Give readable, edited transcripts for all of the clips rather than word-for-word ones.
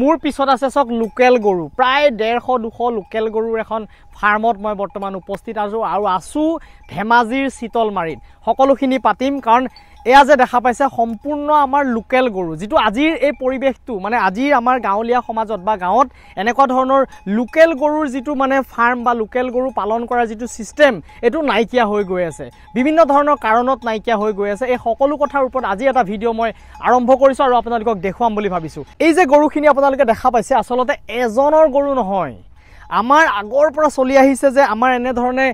মোৰ পিছত আছে চক লোকেল গৰু প্ৰায় 150-200 লোকেল গৰুৰ এখন ফাৰ্মত মই বৰ্তমান উপস্থিত আছো আৰু আছো ধেমাজিৰ চিতলমাৰীত সকলোখিনি পাতিম কাৰণ এয়া যে দেখা পাইছে সম্পূৰ্ণ আমাৰ লোকেল গৰু যেটো আজিৰ এই পৰিবেশটো মানে আজিৰ আমাৰ গাঁৱলীয়া সমাজত বা গাঁৱত এনেকুৱা ধৰণৰ লোকেল গৰুৰ যেটো মানে ফাৰ্ম বা লোকেল গৰু পালন কৰা যেটো সিস্টেম এটো নাইকিয়া হৈ গৈ আছে বিভিন্ন ধৰণৰ কাৰণত নাইকিয়া হৈ গৈ আছে এই সকলো কথাৰ ওপৰত আজি এটা ভিডিও মই আৰম্ভ কৰিছো আৰু আপোনালোকক দেখুৱাম বুলি ভাবিছো এই যে গৰুখিনি আপোনালোকে দেখা পাইছে আসলতে এজনৰ গৰু নহয় আমাৰ আগৰ পৰা চলি আহিছে যে আমাৰ এনে ধৰণে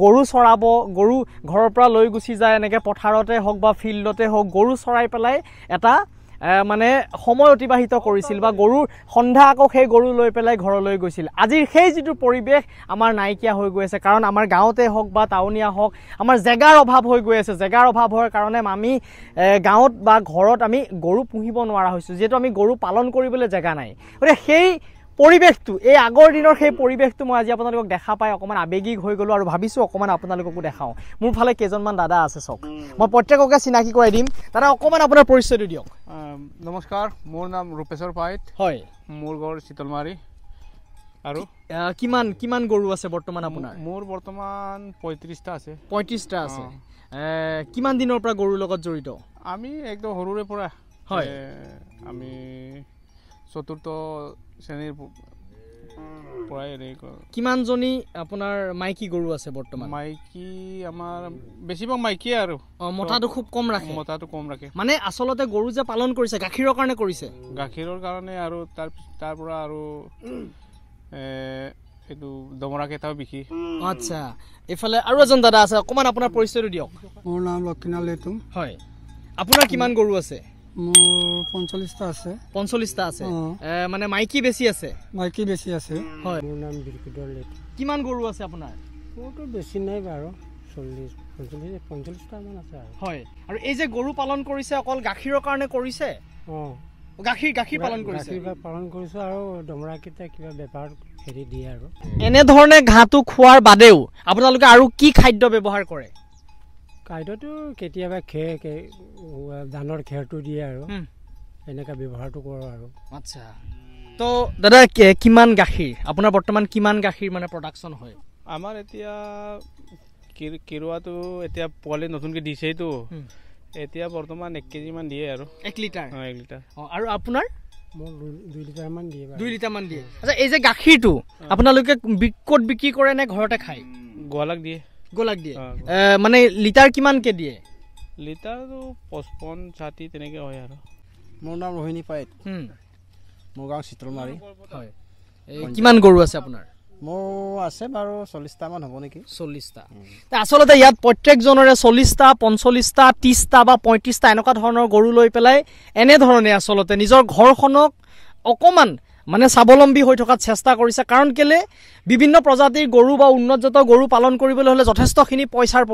গৰু চৰাব গৰু ঘৰৰ পৰা লৈ গুছি যায় এনেকে পথাৰতে হক বা ফিল্ডতে হক গৰু চৰাই পেলাই এটা মানে সময় অতিবাহিত কৰিছিল বা গৰু সন্ধ্যা আকৌ সেই গৰু লৈ পেলাই ঘৰলৈ গৈছিল আজি সেই যেটো পৰিবেশ আমাৰ নাইকিয়া হৈ গৈ আছে কাৰণ আমাৰ গাঁৱতে হক বা টাউনিয়া হক আমাৰ জেগাৰ অভাৱ হৈ গৈ আছে জেগাৰ অভাৱ হোৱাৰ কাৰণে আমি গাঁৱত বা ঘৰত আমি গৰু পুহিব নোৱাৰা হৈছো যেটো আমি গৰু পালন কৰিবলৈ জেগা নাই গৰে সেই পৰিবেশটো এই আগৰ দিনৰ সেই পৰিবেশটো মই আজি আপোনালোকক দেখা পাই অকমান আবেগিক হৈ গলো আৰু ভাবিছো অকমান আপোনালোককো দেখাও মোৰ ফালে কেজনমান দাদা আছে চক মই প্ৰত্যেককে চিনাকি কৰাই দিম দাদা অকমান আপোনাৰ পৰিচয়টো দিয়ক নমস্কাৰ মোৰ নাম ৰূপেশ্বৰ পাইত হয় মোৰ ঘৰ চিতলমাৰী আৰু কিমান গৰু আছে বৰ্তমান আপোনাৰ মোৰ বৰ্তমান 35টা আছে 35টা আছে কিমান দিনৰ পৰা গৰুৰ লগত জড়িত আমি একদম সৰুৰে পৰা হয় আমি চতুৰ্থ শ্ৰেণীৰ পৰাই কিমান জনী আপোনাৰ মাইকী গৰু আছে বৰ্তমান মাইকী আমাৰ বেছিভাগ মাইকী আৰু মতাটো খুব কম ৰাখে মানে আসলতে গৰু যে পালন কৰিছে গাখীৰৰ কাৰণে কৰিছে গাখীৰৰ কাৰণে আৰু তাৰ পৰা আৰু এটো দমৰা কেটাও বিকি আচ্ছা এফালে আৰু এজন দাদা আছে অকমান আপোনাৰ পৰিচয়টো দিয়ক মোৰ নাম লক্ষিণা লেতুম হয় আপোনাৰ কিমান গৰু আছে মোৰ 45টা আছে 45টা আছে মানে মাইকী বেছি আছে হয় মোৰ নাম বিৰকুদৰ লেতুম কিমান গৰু আছে আপোনাৰ মোৰটো বেছি নাই বাৰু 45টা মান আছে হয় আৰু এই যে গৰু পালন কৰিছে অকল গাখীৰৰ কাৰণে কৰিছে গাখীৰ পালন কৰিছে আৰু দমৰা কেটা কিবা বেপাৰ হেৰি দিয়ে আৰু এনে ধৰণে ঘাটো খোৱাৰ বাদেও আপোনালোকে আৰু কি খাদ্য ব্যৱহাৰ কৰে কাইদটো কেতিয়াবা ধানৰ খেৰটো দিয়ে আৰু এনেকা ব্যৱহাৰটো কৰো আৰু আচ্ছা তো দাদা কিমান গাখীৰ আপোনাৰ বৰ্তমান কিমান গাখীৰ মানে প্ৰডাকশন হয় আমাৰ এতিয়া কিৰুৱাটো এতিয়া পোৱালি নতুনকৈ দিছেইতো এতিয়া বৰ্তমান 1 কেজি মান দিয়ে আৰু 1 লিটাৰ 1 লিটাৰ আৰু আপোনাৰ মোৰ 2 লিটাৰ মান দিয়ে 2 লিটাৰ মান দিয়ে আচ্ছা এই যে গাখীৰটো আপোনালোকে বিকট বিক্ৰী কৰে নে ঘৰতে খায় গোৱালাক দিয়ে মানে লিটাৰ কিমান কে দিয়ে লিটাৰটো 55-60 তেনেকে হয় আৰু মোৰ নাম ৰহিনী পাইত মোৰ গাঁও চিতলমাৰী হয় কিমান গৰু আছে আপোনাৰ মোৰ আছে বাৰু 40টা মান হ'ব নেকি 40টা আসলতে ইয়াত প্ৰত্যেকজনৰে 40টা 45টা 30টা বা 35টা এনেকুৱা ধৰণৰ গৰু লৈ পেলাই এনে ধৰণে আসলতে নিজৰ ঘৰখনক অকমান মানে স্বাৱলম্বী হৈ থকাত চেষ্টা কৰিছে কাৰণ কেলে বিভিন্ন প্ৰজাতিৰ গৰু বা উন্নতজাত গৰু পালন কৰিবলৈ হলে যথেষ্টখিনি পইচাৰ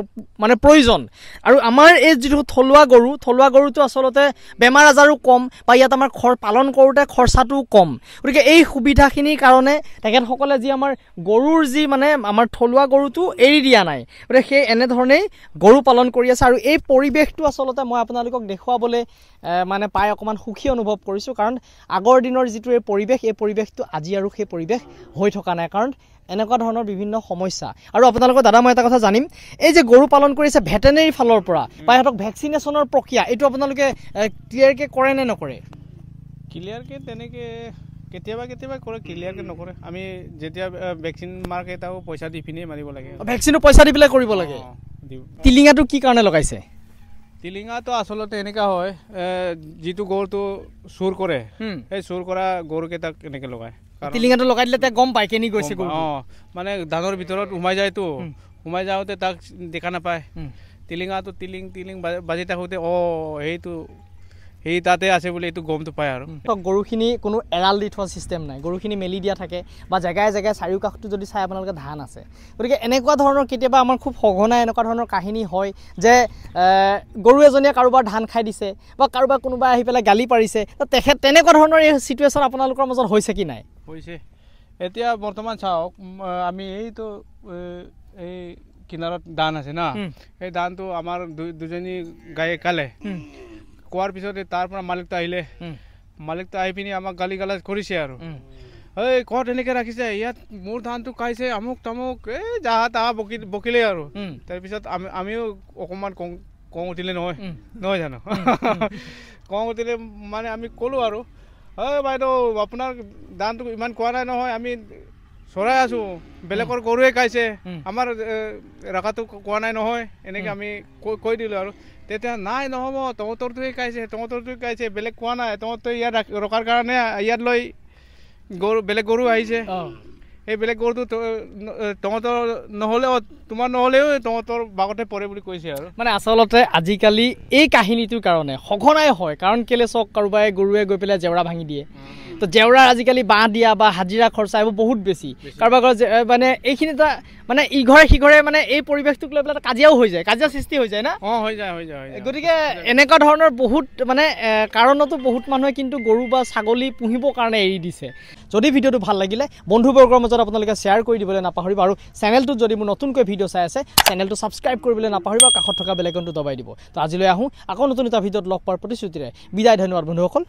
মানে প্ৰয়োজন আৰু আমাৰ এই যেটো থলুৱা গৰুটো আসলতে বেমাৰ আজাৰো কম বা ইয়াত আমাৰ পালন কৰোতে খৰচাটো কম গতিকে এই সুবিধাখিনিৰ কাৰণে তেখেতসকলে যি আমাৰ গৰুৰ যি মানে আমাৰ থলুৱা গৰুটো এৰি দিয়া নাই গতিকে সেই এনে ধৰণেই গৰু পালন কৰি আছে আৰু এই পৰিবেশটো আসলতে মই আপোনালোকক দেখুৱাবলৈ মানে পাই অকমান সুখী অনুভৱ কৰিছো কাৰণ আগৰ দিনৰ যেটো এই পৰিবেশটো আজি আৰু সেই পৰিবেশ হৈ থকা নাই কাৰণ এনেকুৱা ধৰণৰ বিভিন্ন সমস্যা আৰু আপোনালোকৰ দাদা মই এটা কথা জানিম এই যে গৰু পালন কৰিছে ভেটেনেৰি ফালৰ পৰা বা হেতক ভ্যাকচিনেশনৰ প্ৰক্ৰিয়া এটো আপোনালোকে ক্লিয়াৰকে কৰে নে নকৰে ক্লিয়াৰকে তেনেকে কেতিয়াবা কৰে ক্লিয়াৰকে নকৰে আমি যেতিয়া ভ্যাকচিন মাৰ্ক এটাও পইচা দি পিনে মাৰিব লাগে ভ্যাকচিনো পইচা দি পেলাই কৰিব লাগে তিলিঙাটো কি কাৰণে লগাইছে তিলিঙাটো আসলতে এনেকা হয় যেটো গৰুটো চুৰ কৰে এই চুৰ কৰা গৰু কেটা এনেকে লগায় তিলিঙাটো লগাই দিলে তে গম পায় কেনি গৈছে গৰু মানে ধানৰ ভিতৰত সোমাই যায়তো সোমাই যাওঁতে তাক দেখা নাপায় তিলিঙাটো তিলিং বাজি থাকোঁতে সেইটো সেই তাতে আছে বুলি এইটো গমটো পায় আৰু গৰুখিনি কোনো এৰাল দি থোৱা সিস্টেম নাই গৰুখিনি মেলি দিয়া থাকে বা জেগায় চাৰিওকাষটো যদি চাই আপোনালোকে ধান আছে গতিকে এনেকুৱা ধৰণৰ কেতিয়াবা আমাৰ খুব সঘনাই এনেকুৱা ধৰণৰ কাহিনী হয় যে গৰু এজনীয়ে কাৰোবাৰ ধান খাই দিছে বা কাৰোবাৰ কোনোবাই আহি পেলাই গালি পাৰিছে তেনেকুৱা ধৰণৰ এই সিচুৱেশ্যন আপোনালোকৰ মাজত হৈছে কি নাই হৈছে এতিয়া বৰ্তমান চাওক আমি এইটো এই কিনাৰত দান আছে না সেই দানটো আমাৰ দুজনী গায়ে কালে কোৱাৰ পিছতে তাৰ পৰা মালিকটো আহিলে মালিকটো আহি পিনি আমাক গালি গালাজ কৰিছে আৰু এই ক'ত এনেকৈ ৰাখিছে ইয়াত মোৰ ধানটো খাইছে আমুক তামুক এই যাহা তাহা বকিলে আৰু তাৰপিছত আমিও অকণমান কওঁ উঠিলে নহয় জানো কওঁ উঠিলে মানে আমি ক'লোঁ আৰু এই বাইদেউ আপোনাৰ ধানটো ইমান খোৱা নাই নহয় আমি চৰাই আছোঁ বেলেগৰ গৰুৱে খাইছে আমাৰ ৰখাটো কোৱা নাই নহয় এনেকৈ আমি কৈ দিলোঁ আৰু তেতিয়া নাই নহ'ব তহঁতৰটোৱে খাইছে বেলেগ কোৱা নাই তহঁতে ইয়াত ৰখাৰ কাৰণে ইয়াত লৈ বেলেগ গৰু আহিছে এই বেলেগ গৰুটো তহঁতৰ নহ'লেও তোমাৰ নহ'লেও তহঁতৰ বাগতে পৰে বুলি কৈছে আৰু মানে আচলতে আজিকালি এই কাহিনীটোৰ কাৰণে সঘনাই হয় কাৰণ কেলে চক কাৰোবাই গৰুৱে গৈ পেলাই জেওৰা ভাঙি দিয়ে তো জেওৰাৰ আজিকালি বাঁহ দিয়া বা হাজিৰা খৰচা এইবোৰ বহুত বেছি কাৰোবাৰ ঘৰত মানে এইখিনি এটা মানে ইঘৰে সিঘৰে মানে এই পৰিৱেশটোক লৈ পেলাই কাজিয়াও হৈ যায় কাজিয়া সৃষ্টি হৈ যায় না হৈ যায় গতিকে এনেকুৱা ধৰণৰ বহুত মানে কাৰণতো বহুত মানুহে কিন্তু গৰু বা ছাগলী পুহিবৰ কাৰণে এৰি দিছে যদি ভিডিঅ'টো ভাল লাগিলে বন্ধুবৰ্গৰ মাজত আপোনালোকে শ্বেয়াৰ কৰি দিবলৈ নাপাহৰিব আৰু চেনেলটোত যদি মোৰ নতুনকৈ ভিডিঅ' চাই আছে চেনেলটো ছাবস্ক্ৰাইব কৰিবলৈ নাপাহৰিব কাষত থকা বেল আইকনটো দবাই দিব তো আজিলৈ আহোঁ আকৌ নতুন এটা ভিডিঅ'ত লগ পোৱাৰ প্ৰতিশ্ৰুতিৰে বিদায় ধন্যবাদ বন্ধুসকল